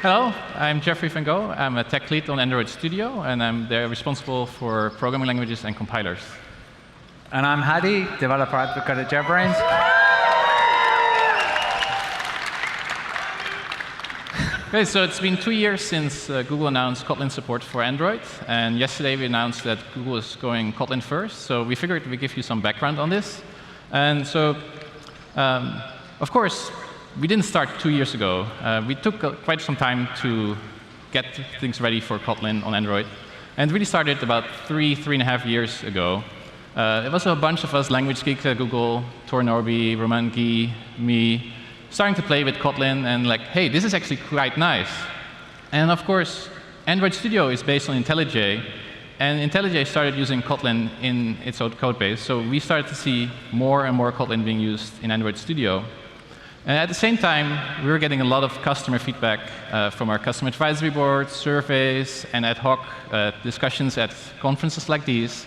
Hello, I'm Jeffrey van Gogh. I'm a tech lead on Android Studio, and I'm there responsible for programming languages and compilers. And I'm Hadi, developer advocate at JetBrains. Okay, so it's been 2 years since Google announced Kotlin support for Android, and yesterday we announced that Google is going Kotlin first, so we figured we'd give you some background on this. And so, of course, we didn't start 2 years ago. We took quite some time to get things ready for Kotlin on Android, and really started about 3.5 years ago. It was a bunch of us language geeks at Google, Tor Norby, Roman Guy, me, starting to play with Kotlin and like, hey, this is actually quite nice. And of course, Android Studio is based on IntelliJ, and IntelliJ started using Kotlin in its own code base, so we started to see more and more Kotlin being used in Android Studio. And at the same time, we were getting a lot of customer feedback from our customer advisory board, surveys, and ad hoc discussions at conferences like these,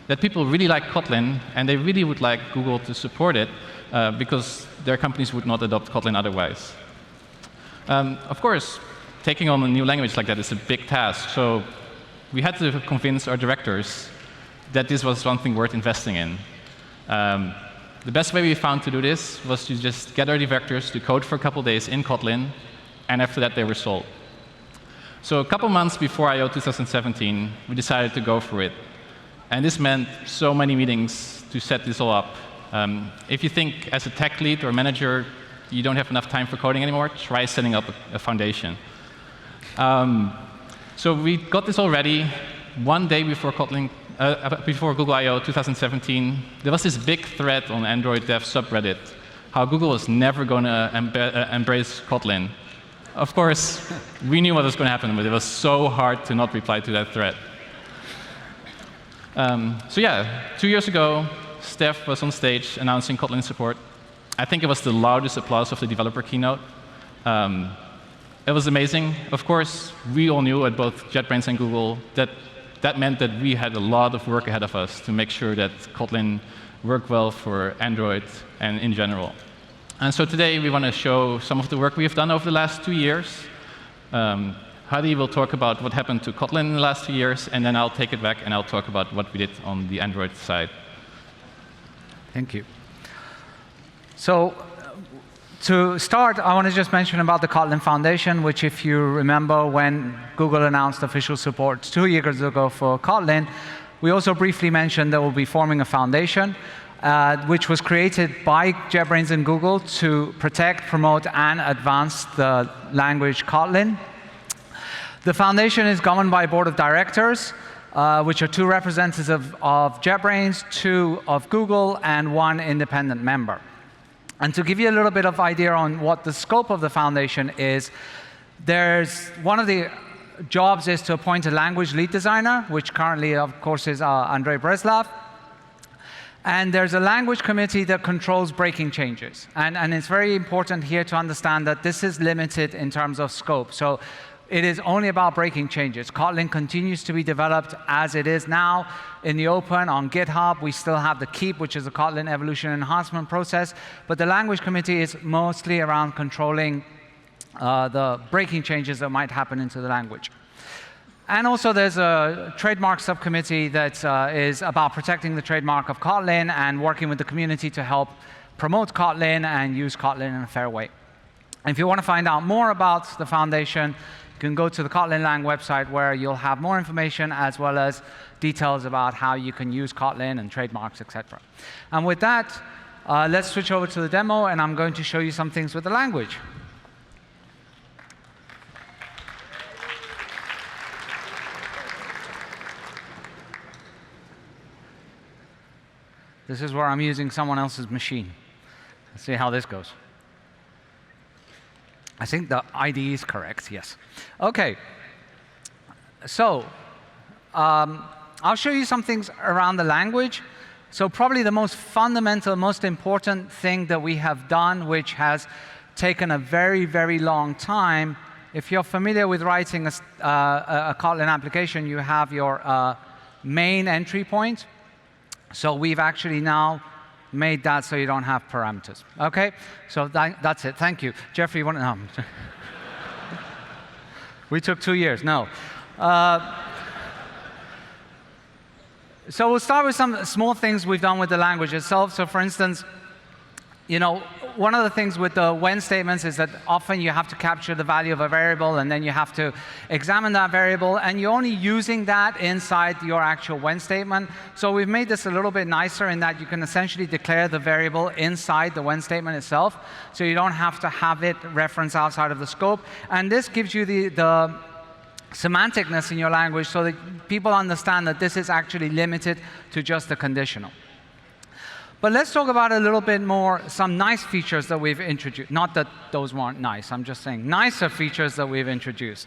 that people really like Kotlin, and they really would like Google to support it, because their companies would not adopt Kotlin otherwise. Of course, taking on a new language like that is a big task, so we had to convince our directors that this was something worth investing in. The best way we found to do this was to just get our directors to code for a couple days in Kotlin, and after that they were sold. So a couple months before I/O 2017, we decided to go for it. And this meant so many meetings to set this all up. If you think as a tech lead or manager you don't have enough time for coding anymore, try setting up a foundation. So we got this all ready. One day before before Google I/O 2017, there was this big thread on Android dev subreddit, how Google was never going to embrace Kotlin. Of course, we knew what was going to happen, but it was so hard to not reply to that thread. So yeah, 2 years ago, Steph was on stage announcing Kotlin support. I think it was the loudest applause of the developer keynote. It was amazing. Of course, we all knew at both JetBrains and Google that that meant that we had a lot of work ahead of us to make sure that Kotlin worked well for Android and in general. And so today we want to show some of the work we have done over the last 2 years. Hadi will talk about what happened to Kotlin in the last 2 years, and then I'll take it back and I'll talk about what we did on the Android side. Thank you. So to start, I want to just mention about the Kotlin Foundation, which, if you remember, when Google announced official support 2 years ago for Kotlin, we also briefly mentioned that we'll be forming a foundation, which was created by JetBrains and Google to protect, promote, and advance the language Kotlin. The foundation is governed by a board of directors, which are 2 representatives of JetBrains, 2 of Google, and 1 independent member. And to give you a little bit of idea on what the scope of the foundation is, one of the jobs is to appoint a language lead designer, which currently, of course, is Andrei Breslav. And there's a language committee that controls breaking changes. And it's very important here to understand that this is limited in terms of scope. So it is only about breaking changes. Kotlin continues to be developed as it is now in the open on GitHub. We still have the Keep, which is a Kotlin evolution enhancement process. But the language committee is mostly around controlling the breaking changes that might happen into the language. And also there's a trademark subcommittee that is about protecting the trademark of Kotlin and working with the community to help promote Kotlin and use Kotlin in a fair way. And if you want to find out more about the foundation, you can go to the Kotlin Lang website, where you'll have more information as well as details about how you can use Kotlin and trademarks, etc. And with that, let's switch over to the demo, and I'm going to show you some things with the language. This is where I'm using someone else's machine. Let's see how this goes. I think the ID is correct, yes. OK. So I'll show you some things around the language. So probably the most fundamental, most important thing that we have done, which has taken a very, very long time, if you're familiar with writing a Kotlin application, you have your main entry point. So we've actually now made that so you don't have parameters. OK? So that's it. Thank you. Jeffrey, you want to? No. We took 2 years. No. So we'll start with some small things we've done with the language itself. So for instance, one of the things with the when statements is that often you have to capture the value of a variable, and then you have to examine that variable, and you're only using that inside your actual when statement. So we've made this a little bit nicer in that you can essentially declare the variable inside the when statement itself, so you don't have to have it reference outside of the scope. And this gives you the semanticness in your language so that people understand that this is actually limited to just the conditional. But let's talk about a little bit more some nice features that we've introduced. Not that those weren't nice, I'm just saying nicer features that we've introduced.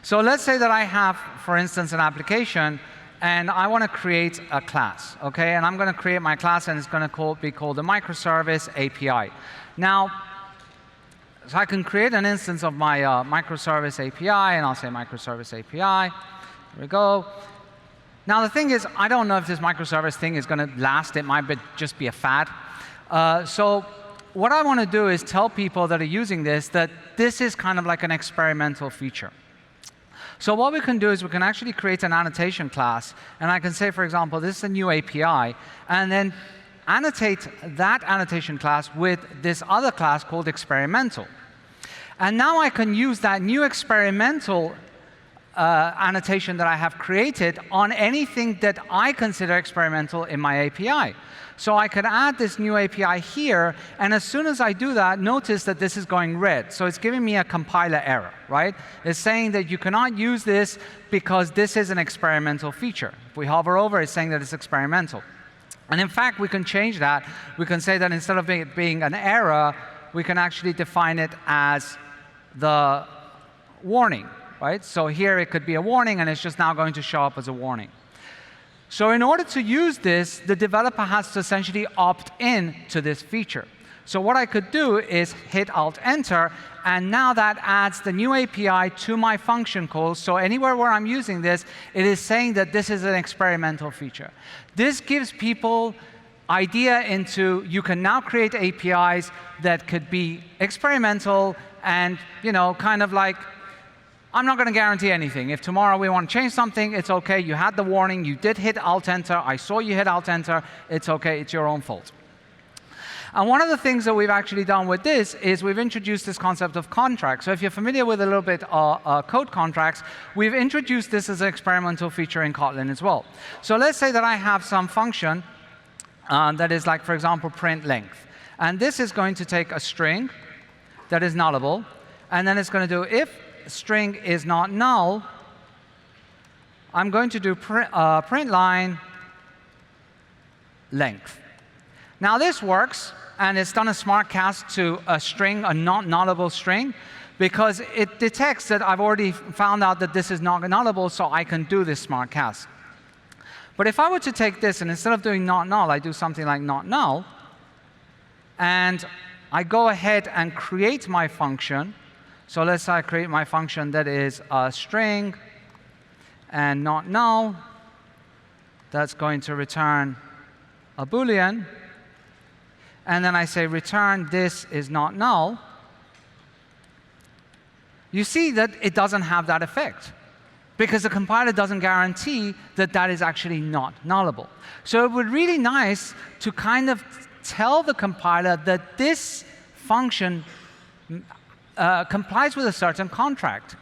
So let's say that I have, for instance, an application, and I want to create a class, okay? And I'm going to create my class, and it's going to be called the microservice API. Now, so I can create an instance of my microservice API, and I'll say microservice API. Here we go. Now, the thing is, I don't know if this microservice thing is going to last. It might just be a fad. So what I want to do is tell people that are using this that this is kind of like an experimental feature. So what we can do is we can actually create an annotation class. And I can say, for example, this is a new API. And then annotate that annotation class with this other class called experimental. And now I can use that new experimental annotation that I have created on anything that I consider experimental in my API. So I could add this new API here, and as soon as I do that, notice that this is going red. So it's giving me a compiler error, right? It's saying that you cannot use this because this is an experimental feature. If we hover over, it's saying that it's experimental. And in fact, we can change that. We can say that instead of it being an error, we can actually define it as the warning. Right? So here it could be a warning, and it's just now going to show up as a warning. So in order to use this, the developer has to essentially opt in to this feature. So what I could do is hit Alt-Enter, and now that adds the new API to my function call. So anywhere where I'm using this, it is saying that this is an experimental feature. This gives people idea into you can now create APIs that could be experimental and kind of like, I'm not going to guarantee anything. If tomorrow we want to change something, it's OK. You had the warning. You did hit Alt-Enter. I saw you hit Alt-Enter. It's OK. It's your own fault. And one of the things that we've actually done with this is we've introduced this concept of contracts. So if you're familiar with a little bit code contracts, we've introduced this as an experimental feature in Kotlin as well. So let's say that I have some function that is like, for example, print length. And this is going to take a string that is nullable, and then it's going to do if string is not null, I'm going to do print line length. Now this works, and it's done a smart cast to a string, a not nullable string, because it detects that I've already found out that this is not nullable, so I can do this smart cast. But if I were to take this, and instead of doing not null, I do something like not null, and I go ahead and create my function. So let's say I create my function that is a string and not null. That's going to return a Boolean. And then I say return this is not null. You see that it doesn't have that effect, because the compiler doesn't guarantee that that is actually not nullable. So it would be really nice to kind of tell the compiler that this function complies with a certain contract.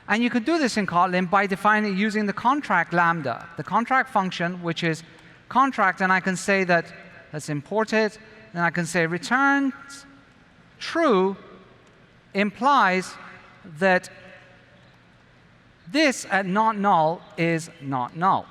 And you could do this in Kotlin by defining using the contract lambda, the contract function, which is contract. And I can say that, let's import it. And I can say returns true implies that this at not null is not null.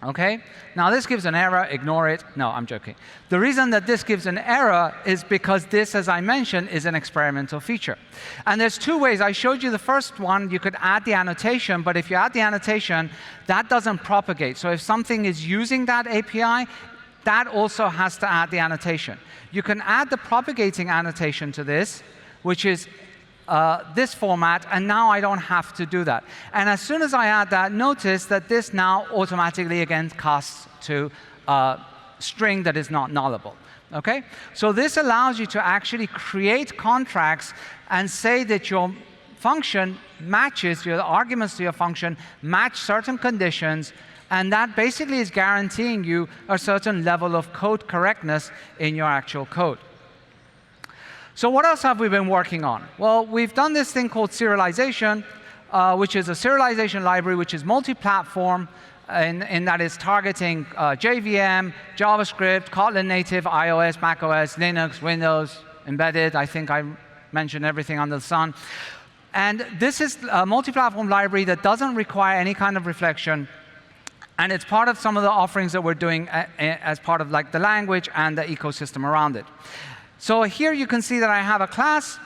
OK? Now, this gives an error. Ignore it. No, I'm joking. The reason that this gives an error is because this, as I mentioned, is an experimental feature. And there's two ways. I showed you the first one. You could add the annotation. But if you add the annotation, that doesn't propagate. So if something is using that API, that also has to add the annotation. You can add the propagating annotation to this, which is this format, and now I don't have to do that. And as soon as I add that, notice that this now automatically again casts to a string that is not nullable. Okay? So this allows you to actually create contracts and say that your function matches, your arguments to your function match certain conditions, and that basically is guaranteeing you a certain level of code correctness in your actual code. So what else have we been working on? Well, we've done this thing called serialization, which is a serialization library which is multi-platform, in that it's targeting JVM, JavaScript, Kotlin native, iOS, macOS, Linux, Windows, embedded. I think I mentioned everything under the sun. And this is a multi-platform library that doesn't require any kind of reflection. And it's part of some of the offerings that we're doing as part of like the language and the ecosystem around it. So here you can see that I have a class,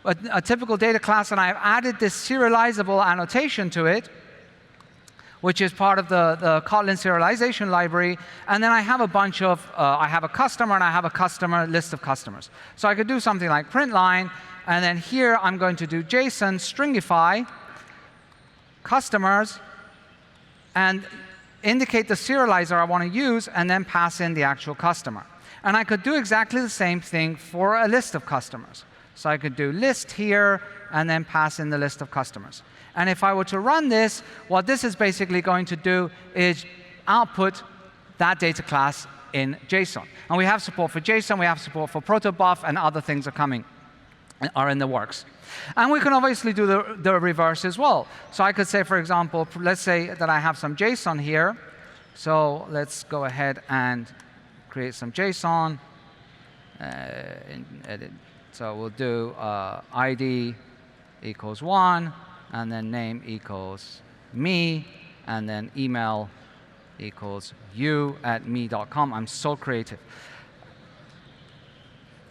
a typical data class, and I've added this serializable annotation to it, which is part of the Kotlin serialization library. And then I have a bunch of, I have a customer, and I have a customer list of customers. So I could do something like print line, and then here I'm going to do JSON stringify customers, and indicate the serializer I want to use, and then pass in the actual customer. And I could do exactly the same thing for a list of customers. So I could do list here, and then pass in the list of customers. And if I were to run this, what this is basically going to do is output that data class in JSON. And we have support for JSON, we have support for protobuf, and other things are in the works. And we can obviously do the reverse as well. So I could say, for example, let's say that I have some JSON here. So let's go ahead and create some JSON. Edit. So we'll do ID equals 1, and then name equals me, and then email equals you@me.com. I'm so creative.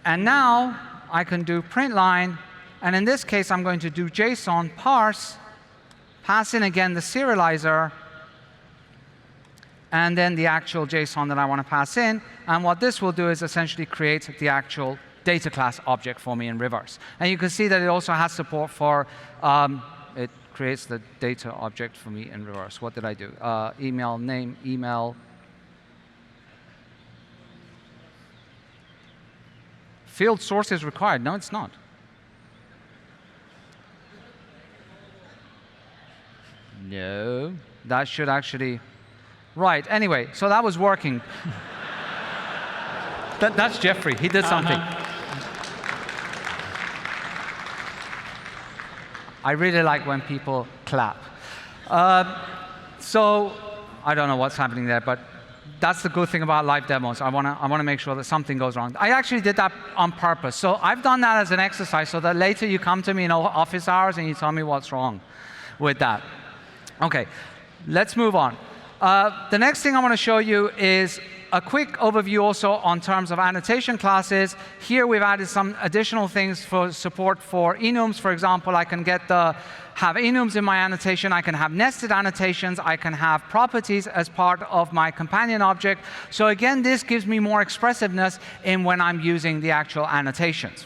And now I can do print line. And in this case, I'm going to do JSON parse, pass in again the serializer, and then the actual JSON that I want to pass in. And what this will do is essentially create the actual data class object for me in reverse. And you can see that it also has support for, it creates the data object for me in reverse. What did I do? Email, name, email. Field source is required. No, it's not. No, that should actually, right, anyway, so that was working. That's Jeffrey, he did something. I really like when people clap. So, I don't know what's happening there, but that's the good thing about live demos. I want to make sure that something goes wrong. I actually did that on purpose. So I've done that as an exercise so that later you come to me in office hours and you tell me what's wrong with that. OK, let's move on. The next thing I want to show you is a quick overview also on terms of annotation classes. Here we've added some additional things for support for enums. For example, I can have enums in my annotation. I can have nested annotations. I can have properties as part of my companion object. So again, this gives me more expressiveness in when I'm using the actual annotations.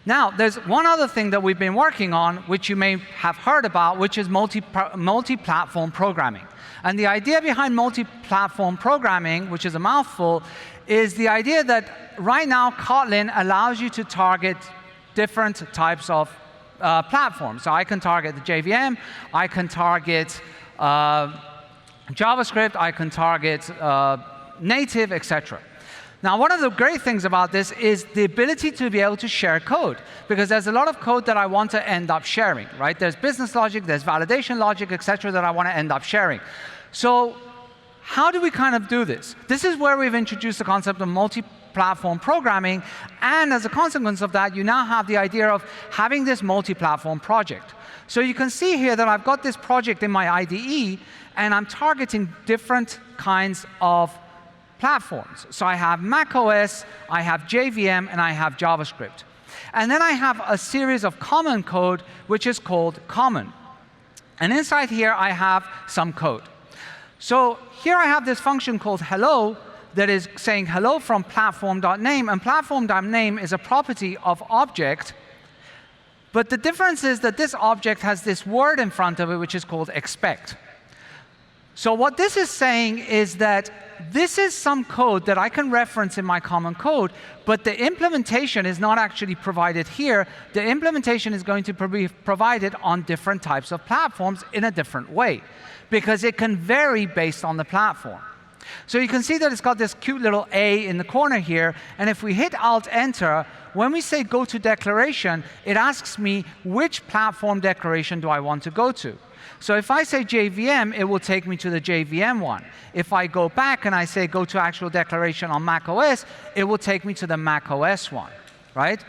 Now, there's one other thing that we've been working on, which you may have heard about, which is multi-platform programming. And the idea behind multi-platform programming, which is a mouthful, is the idea that right now Kotlin allows you to target different types of platforms. So I can target the JVM, I can target JavaScript, I can target native, etc. Now, one of the great things about this is the ability to be able to share code, because there's a lot of code that I want to end up sharing, right? There's business logic, there's validation logic, etc., that I want to end up sharing. So how do we kind of do this? This is where we've introduced the concept of multi-platform programming, and as a consequence of that, you now have the idea of having this multi-platform project. So you can see here that I've got this project in my IDE, and I'm targeting different kinds of platforms. So I have macOS, I have JVM, and I have JavaScript. And then I have a series of common code, which is called common. And inside here, I have some code. So here I have this function called hello that is saying hello from platform.name. And platform.name is a property of object. But the difference is that this object has this word in front of it, which is called expect. So what this is saying is that this is some code that I can reference in my common code, but the implementation is not actually provided here. The implementation is going to be provided on different types of platforms in a different way, because it can vary based on the platform. So you can see that it's got this cute little A in the corner here, and if we hit Alt-Enter, when we say go to declaration, it asks me which platform declaration do I want to go to. So if I say JVM, it will take me to the JVM one. If I go back and I say go to actual declaration on Mac OS, it will take me to the Mac OS one, right?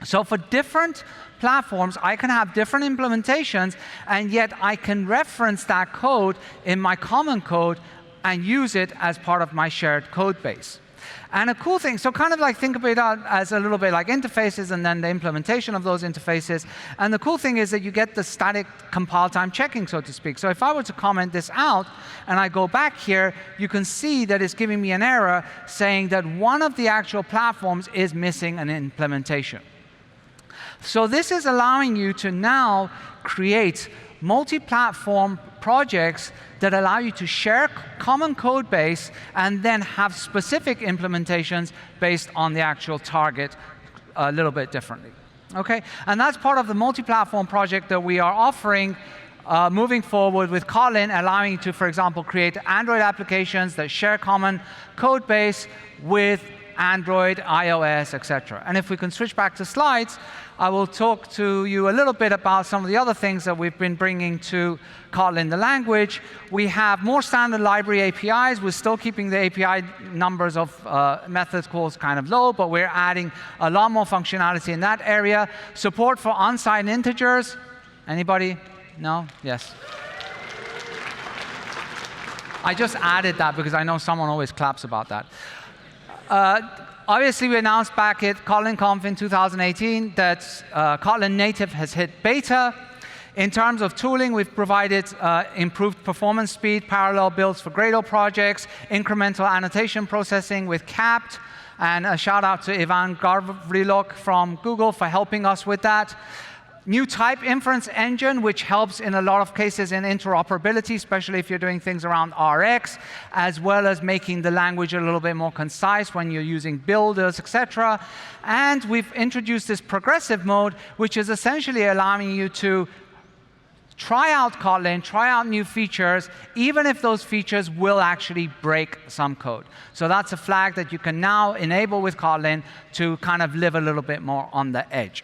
So for different platforms, I can have different implementations, and yet I can reference that code in my common code and use it as part of my shared code base. And a cool thing, so kind of like think of it as a little bit like interfaces and then the implementation of those interfaces. And the cool thing is that you get the static compile time checking, so to speak. So if I were to comment this out and I go back here, you can see that it's giving me an error saying that one of the actual platforms is missing an implementation. So this is allowing you to now create multi-platform projects that allow you to share common code base and then have specific implementations based on the actual target a little bit differently. Okay? And that's part of the multi-platform project that we are offering moving forward with Kotlin, allowing you to, for example, create Android applications that share common code base with Android, iOS, etc. And if we can switch back to slides, I will talk to you a little bit about some of the other things that we've been bringing to Kotlin, the language. We have more standard library APIs. We're still keeping the API numbers of methods calls kind of low, but we're adding a lot more functionality in that area. Support for unsigned integers. Anybody? No? Yes. I just added that because I know someone always claps about that. Obviously, we announced back at Kotlin Conf in 2018 that Kotlin Native has hit beta. In terms of tooling, we've provided improved performance speed, parallel builds for Gradle projects, incremental annotation processing with capped, and a shout out to Ivan Gavrilok from Google for helping us with that. New type inference engine, which helps in a lot of cases in interoperability, especially if you're doing things around RX, as well as making the language a little bit more concise when you're using builders, etc. And we've introduced this progressive mode, which is essentially allowing you to try out Kotlin, try out new features, even if those features will actually break some code. So that's a flag that you can now enable with Kotlin to kind of live a little bit more on the edge.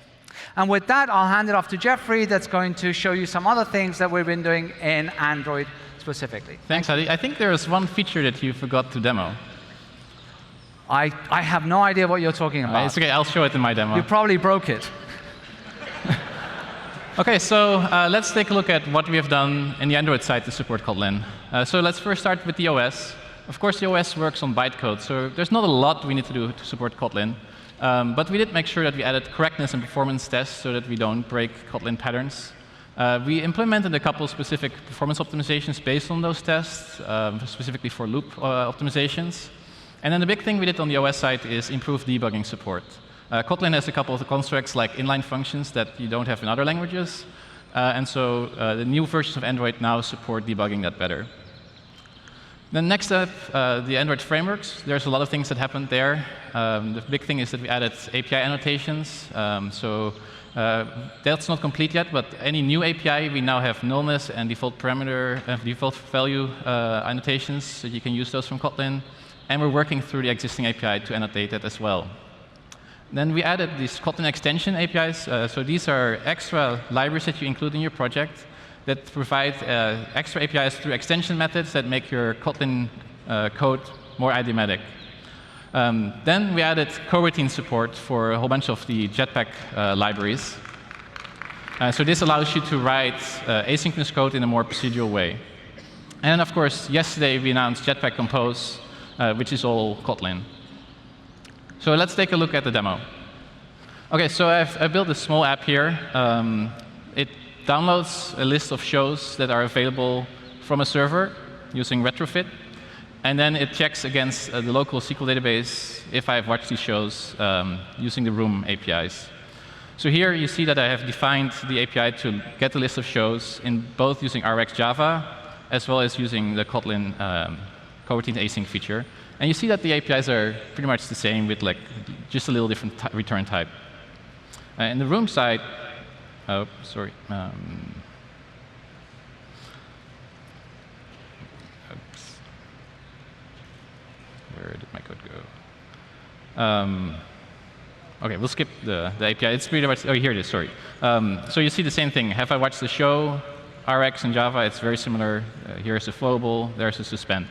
And with that, I'll hand it off to Jeffrey that's going to show you some other things that we've been doing in Android specifically. Thanks, Hadi. I think there is one feature that you forgot to demo. I have no idea what you're talking about. It's OK, I'll show it in my demo. You probably broke it. OK, so let's take a look at what we have done in the Android side to support Kotlin. So let's first start with the OS. Of course, the OS works on bytecode, so there's not a lot we need to do to support Kotlin. But we did make sure that we added correctness and performance tests so that we don't break Kotlin patterns. We implemented a couple specific performance optimizations based on those tests, specifically for loop optimizations. And then the big thing we did on the OS side is improve debugging support. Kotlin has a couple of constructs like inline functions that you don't have in other languages. And so the new versions of Android now support debugging that better. Then next up, the Android frameworks. There's a lot of things that happened there. The big thing is that we added API annotations. That's not complete yet, but any new API, we now have nullness and default parameter, default value annotations, so you can use those from Kotlin. And we're working through the existing API to annotate that as well. Then we added these Kotlin extension APIs. So these are extra libraries that you include in your project that provide extra APIs through extension methods that make your Kotlin code more idiomatic. Then we added coroutine support for a whole bunch of the Jetpack libraries. So this allows you to write asynchronous code in a more procedural way. And of course, yesterday we announced Jetpack Compose, which is all Kotlin. So let's take a look at the demo. OK, so I've built a small app here. It downloads a list of shows that are available from a server using retrofit. And then it checks against the local SQL database if I've watched these shows using the Room APIs. So here you see that I have defined the API to get the list of shows in both using RX Java as well as using the Kotlin coroutine async feature. And you see that the APIs are pretty much the same with like just a little different return type. In the room side, oh, sorry. Oops. Where did my code go? OK, we'll skip the API. It's pretty much, oh, here it is, sorry. So you see the same thing. Have I watched the show? Rx in Java, it's very similar. Here's a flowable, there's a suspend.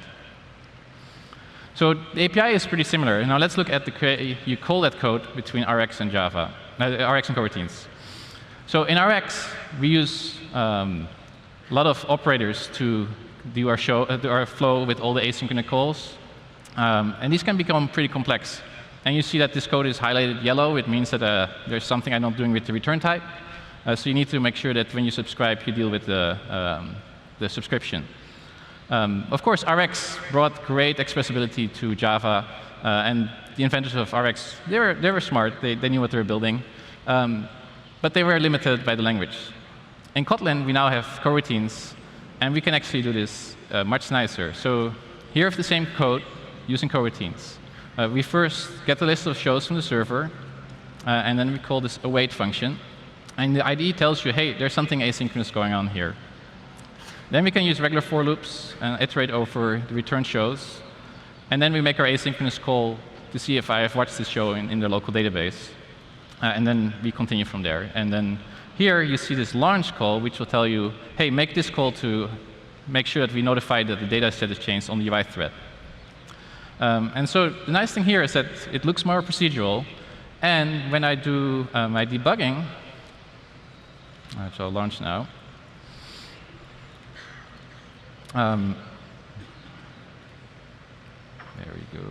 So the API is pretty similar. Now let's look at the you call that code between Rx and Java, Rx and coroutines. So in Rx, we use a lot of operators to do our flow with all the asynchronous calls. And these can become pretty complex. And you see that this code is highlighted yellow. It means that there's something I'm not doing with the return type. So you need to make sure that when you subscribe, you deal with the subscription. Of course, Rx brought great expressibility to Java. And the inventors of Rx, they were smart. They knew what they were building. But they were limited by the language. In Kotlin, we now have coroutines. And we can actually do this much nicer. So here is the same code using coroutines. We first get the list of shows from the server. And then we call this await function. And the IDE tells you, hey, there's something asynchronous going on here. Then we can use regular for loops and iterate over the return shows. And then we make our asynchronous call to see if I have watched this show in the local database. And then we continue from there. And then here you see this launch call, which will tell you, hey, make this call to make sure that we notify that the data set is changed on the UI thread. And so the nice thing here is that it looks more procedural. And when I do my debugging, which I'll launch now. There we go.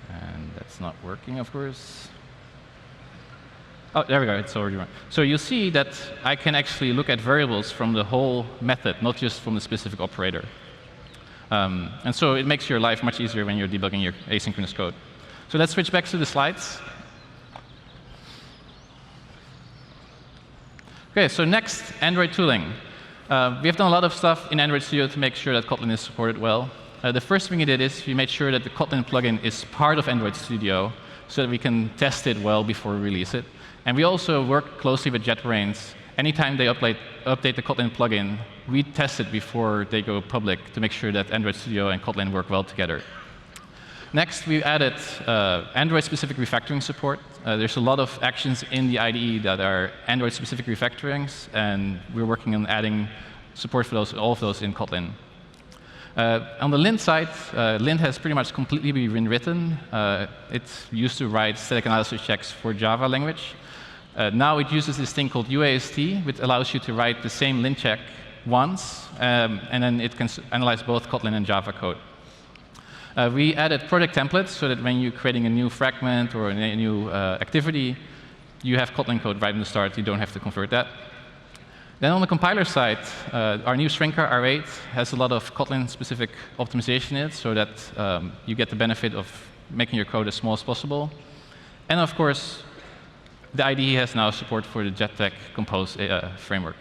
And that's not working, of course. Oh, there we go. It's already run. So you see that I can actually look at variables from the whole method, not just from the specific operator. And so it makes your life much easier when you're debugging your asynchronous code. So let's switch back to the slides. OK, so next, Android tooling. We have done a lot of stuff in Android Studio to make sure that Kotlin is supported well. The first thing we did is we made sure that the Kotlin plugin is part of Android Studio so that we can test it well before we release it. And we also work closely with JetBrains. Anytime they update the Kotlin plugin, we test it before they go public to make sure that Android Studio and Kotlin work well together. Next, we added Android-specific refactoring support. There's a lot of actions in the IDE that are Android-specific refactorings, and we're working on adding support for all of those in Kotlin. On the lint side, lint has pretty much completely been rewritten. It used to write static analysis checks for Java language. Now it uses this thing called UAST, which allows you to write the same lint check once, and then it can analyze both Kotlin and Java code. We added project templates so that when you're creating a new fragment or a new activity, you have Kotlin code right in the start. You don't have to convert that. Then on the compiler side, our new shrinker, R8, has a lot of Kotlin-specific optimization in it so that you get the benefit of making your code as small as possible. And of course, the IDE has now support for the Jetpack Compose framework.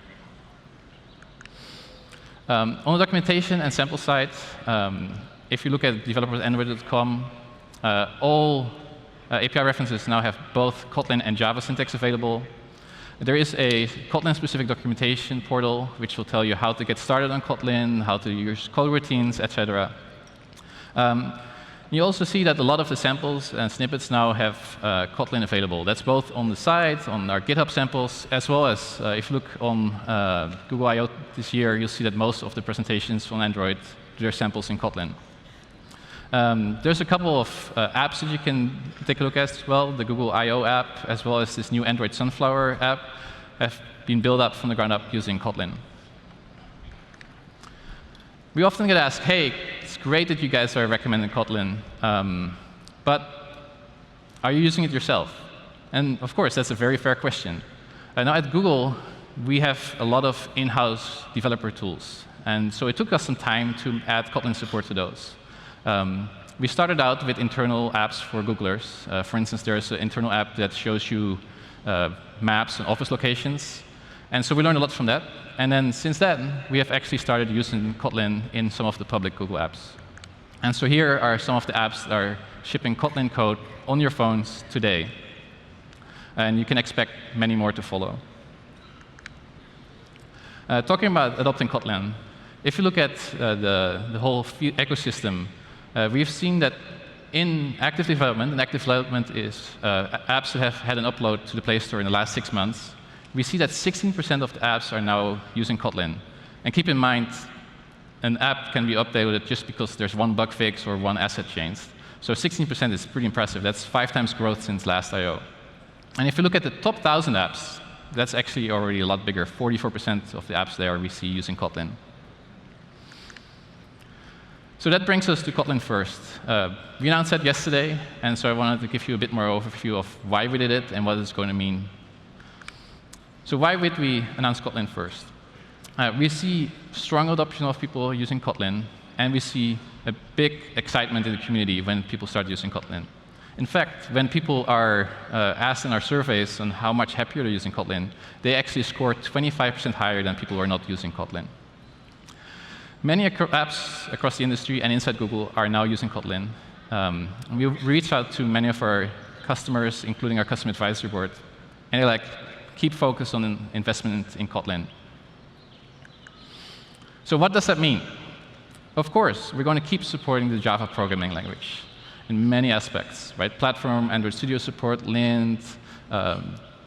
On the documentation and sample side, if you look at developers.android.com, all API references now have both Kotlin and Java syntax available. There is a Kotlin-specific documentation portal, which will tell you how to get started on Kotlin, how to use code routines, etc. You also see that a lot of the samples and snippets now have Kotlin available. That's both on the site, on our GitHub samples, as well as if you look on Google I/O this year, you'll see that most of the presentations on Android, they're samples in Kotlin. There's a couple of apps that you can take a look at as well. The Google I/O app, as well as this new Android Sunflower app, have been built up from the ground up using Kotlin. We often get asked, hey, it's great that you guys are recommending Kotlin, but are you using it yourself? And of course, that's a very fair question. Now at Google, we have a lot of in-house developer tools. And so it took us some time to add Kotlin support to those. We started out with internal apps for Googlers. For instance, there's an internal app that shows you maps and office locations. And so we learned a lot from that. And then since then, we have actually started using Kotlin in some of the public Google apps. And so here are some of the apps that are shipping Kotlin code on your phones today. And you can expect many more to follow. Talking about adopting Kotlin, if you look at the whole ecosystem, we've seen that in active development, and active development is apps that have had an upload to the Play Store in the last 6 months, we see that 16% of the apps are now using Kotlin. And keep in mind, an app can be updated just because there's one bug fix or one asset changed. So 16% is pretty impressive. That's 5 times growth since last I/O. And if you look at the top 1,000 apps, that's actually already a lot bigger. 44% of the apps there we see using Kotlin. So that brings us to Kotlin first. We announced that yesterday, and so I wanted to give you a bit more overview of why we did it and what it's going to mean. So why did we announce Kotlin first? We see strong adoption of people using Kotlin, and we see a big excitement in the community when people start using Kotlin. In fact, when people are asked in our surveys on how much happier they're using Kotlin, they actually score 25% higher than people who are not using Kotlin. Many apps across the industry and inside Google are now using Kotlin. We reached out to many of our customers, including our customer advisory board, and they're like, keep focused on investment in Kotlin. So what does that mean? Of course, we're going to keep supporting the Java programming language in many aspects, right? Platform, Android Studio support, Lint,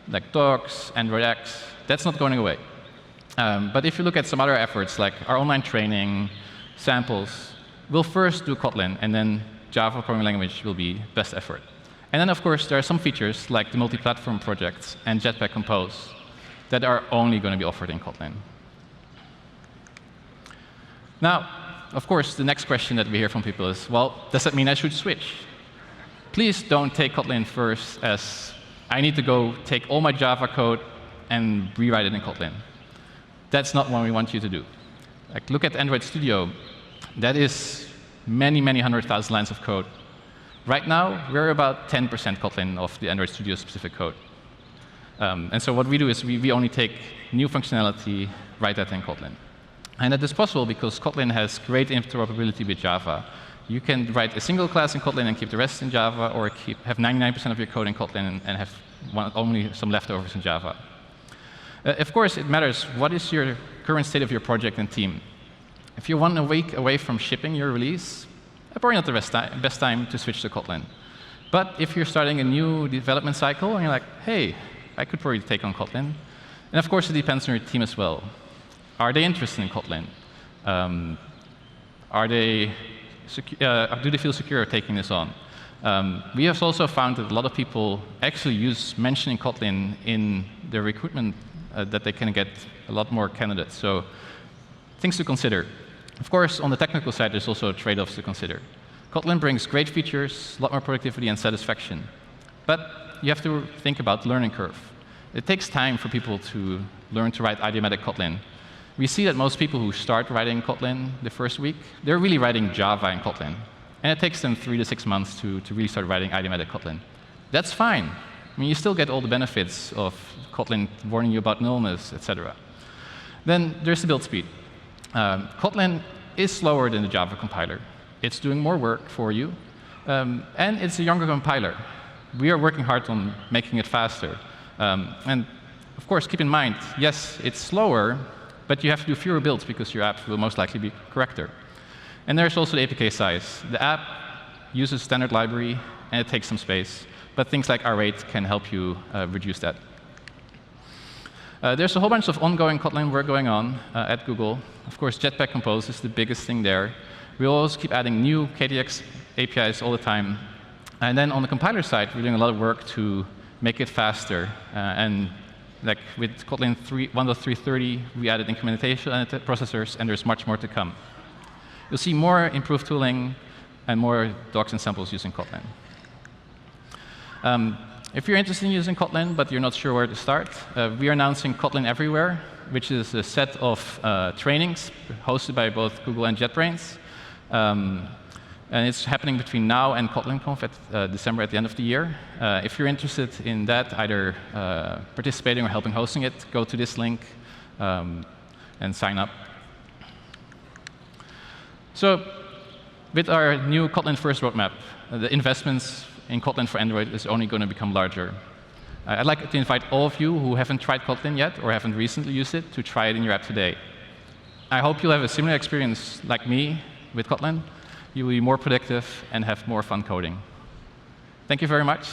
like Docs, Android X. That's not going away. But if you look at some other efforts, like our online training, samples, we'll first do Kotlin, and then Java programming language will be best effort. And then, of course, there are some features, like the multi-platform projects and Jetpack Compose, that are only going to be offered in Kotlin. Now, of course, the next question that we hear from people is, well, does that mean I should switch? Please don't take Kotlin first as, I need to go take all my Java code and rewrite it in Kotlin. That's not what we want you to do. Like, look at Android Studio. That is many, many 100,000 lines of code. Right now, we're about 10% Kotlin of the Android Studio specific code. And so what we do is we only take new functionality, write that in Kotlin. And that is possible because Kotlin has great interoperability with Java. You can write a single class in Kotlin and keep the rest in Java, or have 99% of your code in Kotlin and have only some leftovers in Java. Of course, it matters what is your current state of your project and team. If you're 1 week away from shipping your release, probably not the best time to switch to Kotlin. But if you're starting a new development cycle and you're like, hey, I could probably take on Kotlin. And of course, it depends on your team as well. Are they interested in Kotlin? Do they feel secure taking this on? We have also found that a lot of people actually use mentioning Kotlin in their recruitment, that they can get a lot more candidates. So things to consider. Of course, on the technical side, there's also trade-offs to consider. Kotlin brings great features, a lot more productivity and satisfaction. But you have to think about the learning curve. It takes time for people to learn to write idiomatic Kotlin. We see that most people who start writing Kotlin the first week, they're really writing Java in Kotlin. And it takes them 3 to 6 months to really start writing idiomatic Kotlin. That's fine. I mean, you still get all the benefits of Kotlin warning you about nullness, etc. Then there's the build speed. Kotlin is slower than the Java compiler. It's doing more work for you, and it's a younger compiler. We are working hard on making it faster. And of course, keep in mind, yes, it's slower, but you have to do fewer builds because your app will most likely be correcter. And there's also the APK size. The app uses standard library, and it takes some space. But things like R8 can help you reduce that. There's a whole bunch of ongoing Kotlin work going on at Google. Of course, Jetpack Compose is the biggest thing there. We'll always keep adding new KDX APIs all the time. And then on the compiler side, we're doing a lot of work to make it faster. And like with Kotlin 1.3.30, we added incrementation processors, and there's much more to come. You'll see more improved tooling and more docs and samples using Kotlin. If you're interested in using Kotlin, but you're not sure where to start, we are announcing Kotlin Everywhere, which is a set of trainings hosted by both Google and JetBrains. And it's happening between now and Kotlin Conf at December at the end of the year. If you're interested in that, either participating or helping hosting it, go to this link and sign up. So with our new Kotlin First roadmap, the investments in Kotlin for Android is only going to become larger. I'd like to invite all of you who haven't tried Kotlin yet or haven't recently used it to try it in your app today. I hope you'll have a similar experience like me with Kotlin. You will be more productive and have more fun coding. Thank you very much.